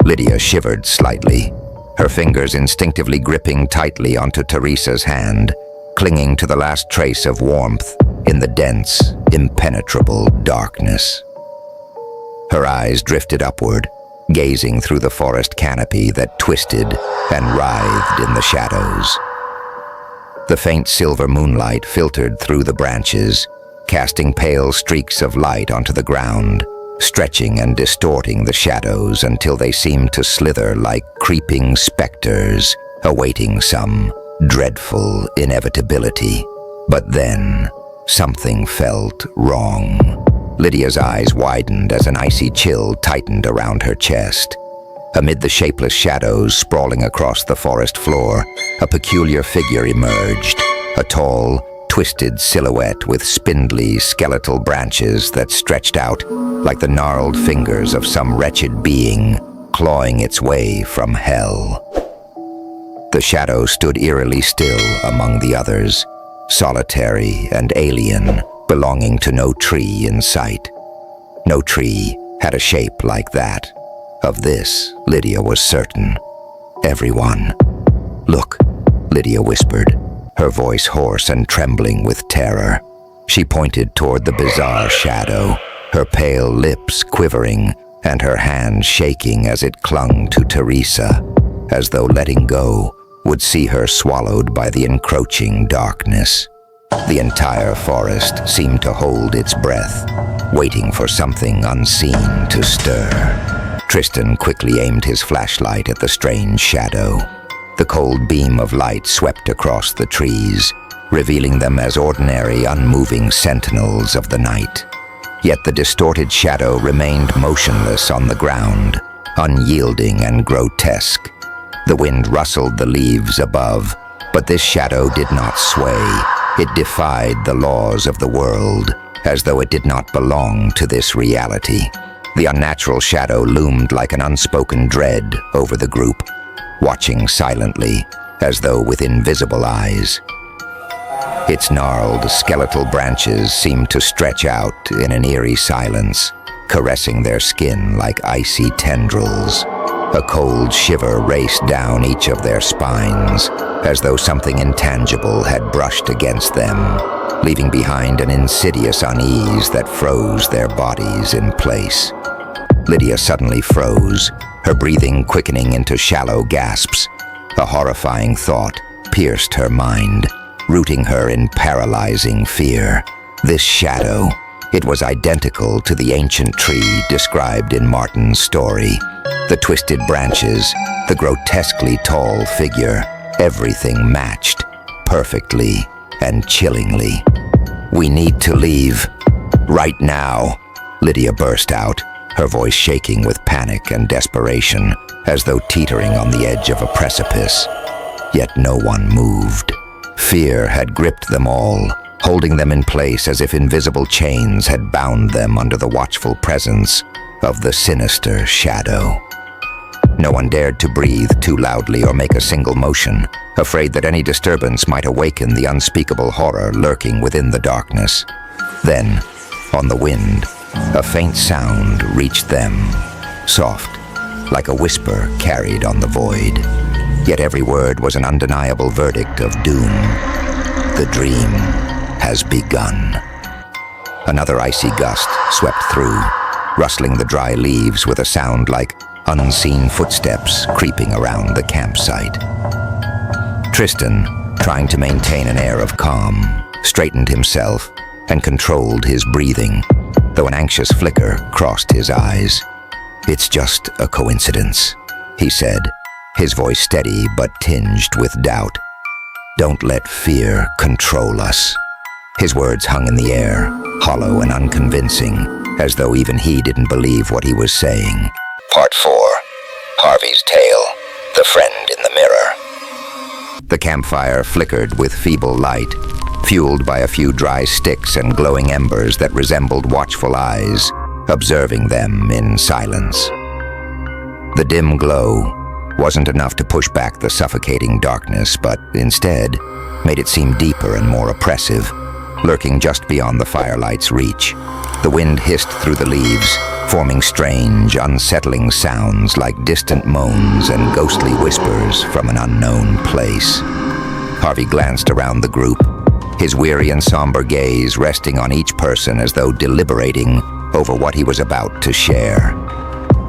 Lydia shivered slightly, her fingers instinctively gripping tightly onto Teresa's hand, clinging to the last trace of warmth in the dense, impenetrable darkness. Her eyes drifted upward, gazing through the forest canopy that twisted and writhed in the shadows. The faint silver moonlight filtered through the branches, casting pale streaks of light onto the ground, stretching and distorting the shadows until they seemed to slither like creeping specters, awaiting some dreadful inevitability. But then, something felt wrong. Lydia's eyes widened as an icy chill tightened around her chest. Amid the shapeless shadows sprawling across the forest floor, a peculiar figure emerged, a tall, twisted silhouette with spindly, skeletal branches that stretched out like the gnarled fingers of some wretched being clawing its way from hell. The shadow stood eerily still among the others, solitary and alien, belonging to no tree in sight. No tree had a shape like that. Of this, Lydia was certain. Everyone. "Look," Lydia whispered, her voice hoarse and trembling with terror. She pointed toward the bizarre shadow, her pale lips quivering and her hand shaking as it clung to Teresa, as though letting go would see her swallowed by the encroaching darkness. The entire forest seemed to hold its breath, waiting for something unseen to stir. Tristan quickly aimed his flashlight at the strange shadow. The cold beam of light swept across the trees, revealing them as ordinary, unmoving sentinels of the night. Yet the distorted shadow remained motionless on the ground, unyielding and grotesque. The wind rustled the leaves above, but this shadow did not sway. It defied the laws of the world, as though it did not belong to this reality. The unnatural shadow loomed like an unspoken dread over the group, watching silently, as though with invisible eyes. Its gnarled, skeletal branches seemed to stretch out in an eerie silence, caressing their skin like icy tendrils. A cold shiver raced down each of their spines, as though something intangible had brushed against them, leaving behind an insidious unease that froze their bodies in place. Lydia suddenly froze, her breathing quickening into shallow gasps. A horrifying thought pierced her mind, rooting her in paralyzing fear. This shadow, it was identical to the ancient tree described in Martin's story. The twisted branches, the grotesquely tall figure, everything matched, perfectly and chillingly. "We need to leave. Right now," Lydia burst out, her voice shaking with panic and desperation, as though teetering on the edge of a precipice. Yet no one moved. Fear had gripped them all, holding them in place as if invisible chains had bound them under the watchful presence of the sinister shadow. No one dared to breathe too loudly or make a single motion, afraid that any disturbance might awaken the unspeakable horror lurking within the darkness. Then, on the wind, a faint sound reached them, soft, like a whisper carried on the void. Yet every word was an undeniable verdict of doom. The dream has begun. Another icy gust swept through, rustling the dry leaves with a sound like unseen footsteps creeping around the campsite. Tristan, trying to maintain an air of calm, straightened himself and controlled his breathing, though an anxious flicker crossed his eyes. "It's just a coincidence," he said, his voice steady but tinged with doubt. "Don't let fear control us." His words hung in the air, hollow and unconvincing, as though even he didn't believe what he was saying. Part 4. Harvey's Tale. The Friend in the Mirror. The campfire flickered with feeble light, fueled by a few dry sticks and glowing embers that resembled watchful eyes, observing them in silence. The dim glow wasn't enough to push back the suffocating darkness, but instead made it seem deeper and more oppressive, lurking just beyond the firelight's reach. The wind hissed through the leaves, forming strange, unsettling sounds like distant moans and ghostly whispers from an unknown place. Harvey glanced around the group, his weary and somber gaze resting on each person as though deliberating over what he was about to share.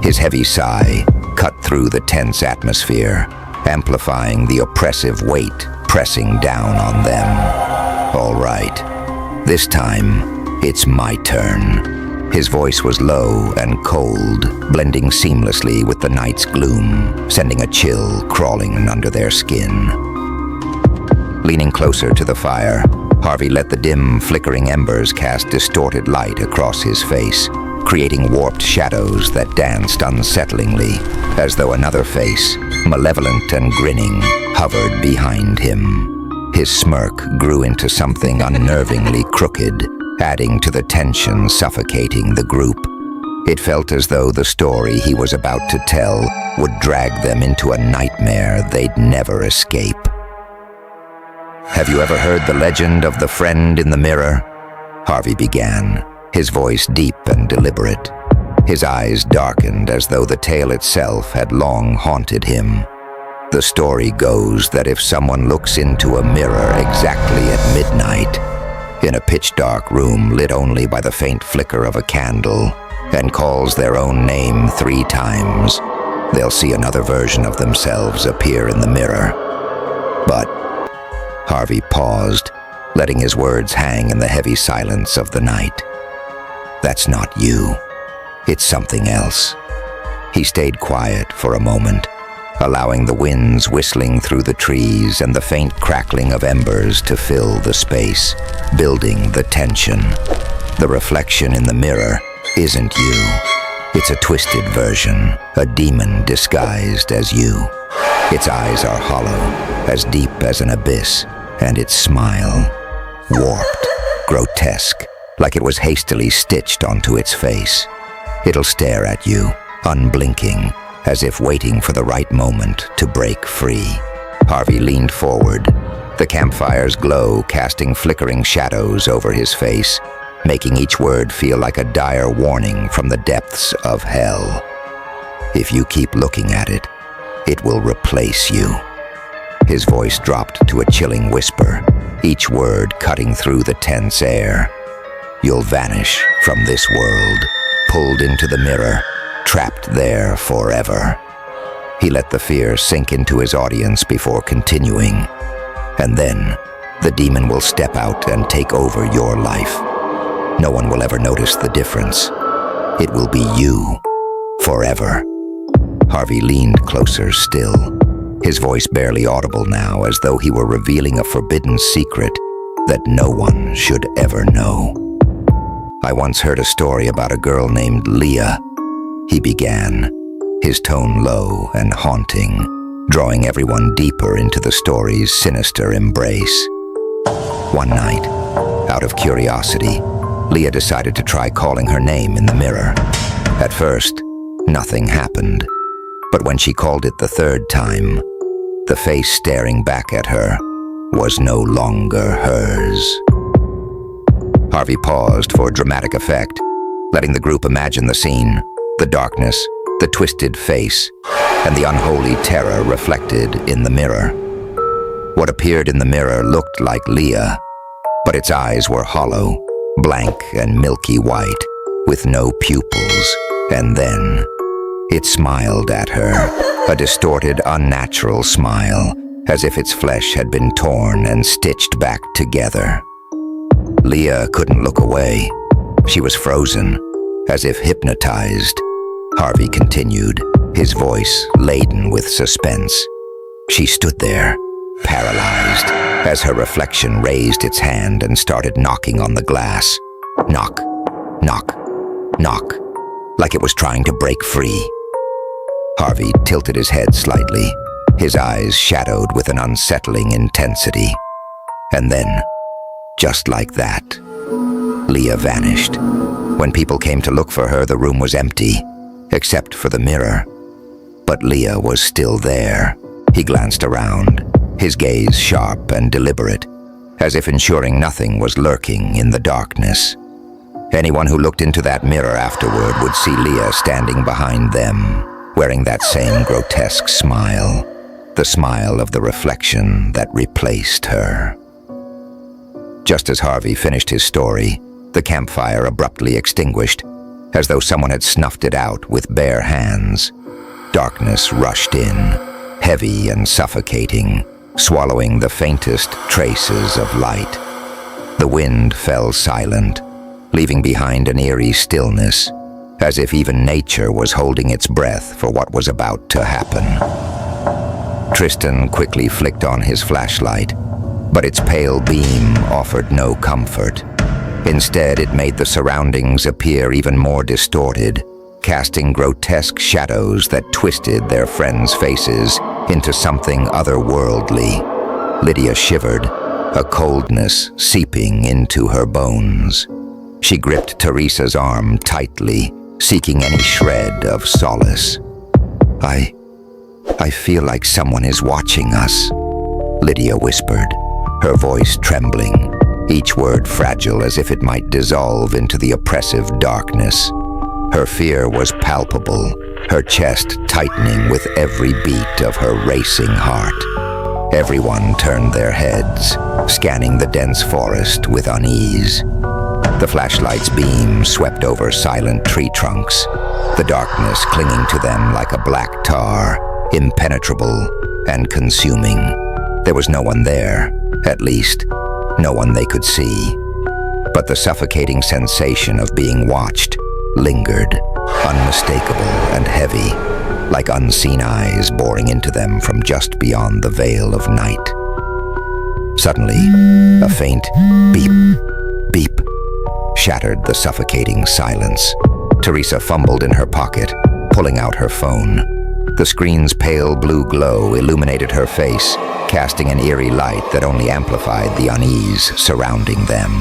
His heavy sigh cut through the tense atmosphere, amplifying the oppressive weight pressing down on them. "All right, this time, it's my turn." His voice was low and cold, blending seamlessly with the night's gloom, sending a chill crawling under their skin. Leaning closer to the fire, Harvey let the dim, flickering embers cast distorted light across his face, creating warped shadows that danced unsettlingly, as though another face, malevolent and grinning, hovered behind him. His smirk grew into something unnervingly crooked, adding to the tension suffocating the group. It felt as though the story he was about to tell would drag them into a nightmare they'd never escape. "Have you ever heard the legend of the friend in the mirror?" Harvey began, his voice deep and deliberate. His eyes darkened as though the tale itself had long haunted him. The story goes that if someone looks into a mirror exactly at midnight, in a pitch-dark room lit only by the faint flicker of a candle, and calls their own name 3 times, they'll see another version of themselves appear in the mirror. But Harvey paused, letting his words hang in the heavy silence of the night. "That's not you. It's something else." He stayed quiet for a moment, allowing the winds whistling through the trees and the faint crackling of embers to fill the space, building the tension. The reflection in the mirror isn't you. It's a twisted version, a demon disguised as you. Its eyes are hollow, as deep as an abyss, and its smile, warped, grotesque, like it was hastily stitched onto its face. It'll stare at you, unblinking, as if waiting for the right moment to break free. Harvey leaned forward, the campfire's glow casting flickering shadows over his face, making each word feel like a dire warning from the depths of hell. "If you keep looking at it, it will replace you." His voice dropped to a chilling whisper, each word cutting through the tense air. "You'll vanish from this world, pulled into the mirror, trapped there forever." He let the fear sink into his audience before continuing. "And then, the demon will step out and take over your life. No one will ever notice the difference. It will be you, forever." Harvey leaned closer still, his voice barely audible now, as though he were revealing a forbidden secret that no one should ever know. "I once heard a story about a girl named Lydia," he began, his tone low and haunting, drawing everyone deeper into the story's sinister embrace. One night, out of curiosity, Lydia decided to try calling her name in the mirror. At first, nothing happened, but when she called it the 3rd time, the face staring back at her was no longer hers. Harvey paused for dramatic effect, letting the group imagine the scene, the darkness, the twisted face, and the unholy terror reflected in the mirror. What appeared in the mirror looked like Lydia, but its eyes were hollow, blank and milky white, with no pupils, and then it smiled at her, a distorted, unnatural smile, as if its flesh had been torn and stitched back together. Lydia couldn't look away. She was frozen, as if hypnotized. Harvey continued, his voice laden with suspense. She stood there, paralyzed, as her reflection raised its hand and started knocking on the glass. Knock, knock, knock, like it was trying to break free. Harvey tilted his head slightly, his eyes shadowed with an unsettling intensity. And then, just like that, Lydia vanished. When people came to look for her, the room was empty, except for the mirror. But Lydia was still there. He glanced around, his gaze sharp and deliberate, as if ensuring nothing was lurking in the darkness. Anyone who looked into that mirror afterward would see Leah standing behind them, wearing that same grotesque smile, the smile of the reflection that replaced her. Just as Harvey finished his story, the campfire abruptly extinguished, as though someone had snuffed it out with bare hands. Darkness rushed in, heavy and suffocating, swallowing the faintest traces of light. The wind fell silent, leaving behind an eerie stillness, as if even nature was holding its breath for what was about to happen. Tristan quickly flicked on his flashlight, but its pale beam offered no comfort. Instead, it made the surroundings appear even more distorted, casting grotesque shadows that twisted their friends' faces into something otherworldly. Lydia shivered, a coldness seeping into her bones. She gripped Teresa's arm tightly, seeking any shred of solace. I feel like someone is watching us," Lydia whispered, her voice trembling, each word fragile as if it might dissolve into the oppressive darkness. Her fear was palpable, her chest tightening with every beat of her racing heart. Everyone turned their heads, scanning the dense forest with unease. The flashlight's beam swept over silent tree trunks, the darkness clinging to them like a black tar, impenetrable and consuming. There was no one there, at least, no one they could see. But the suffocating sensation of being watched lingered, unmistakable and heavy, like unseen eyes boring into them from just beyond the veil of night. Suddenly, a faint beep, beep, shattered the suffocating silence. Teresa fumbled in her pocket, pulling out her phone. The screen's pale blue glow illuminated her face, casting an eerie light that only amplified the unease surrounding them.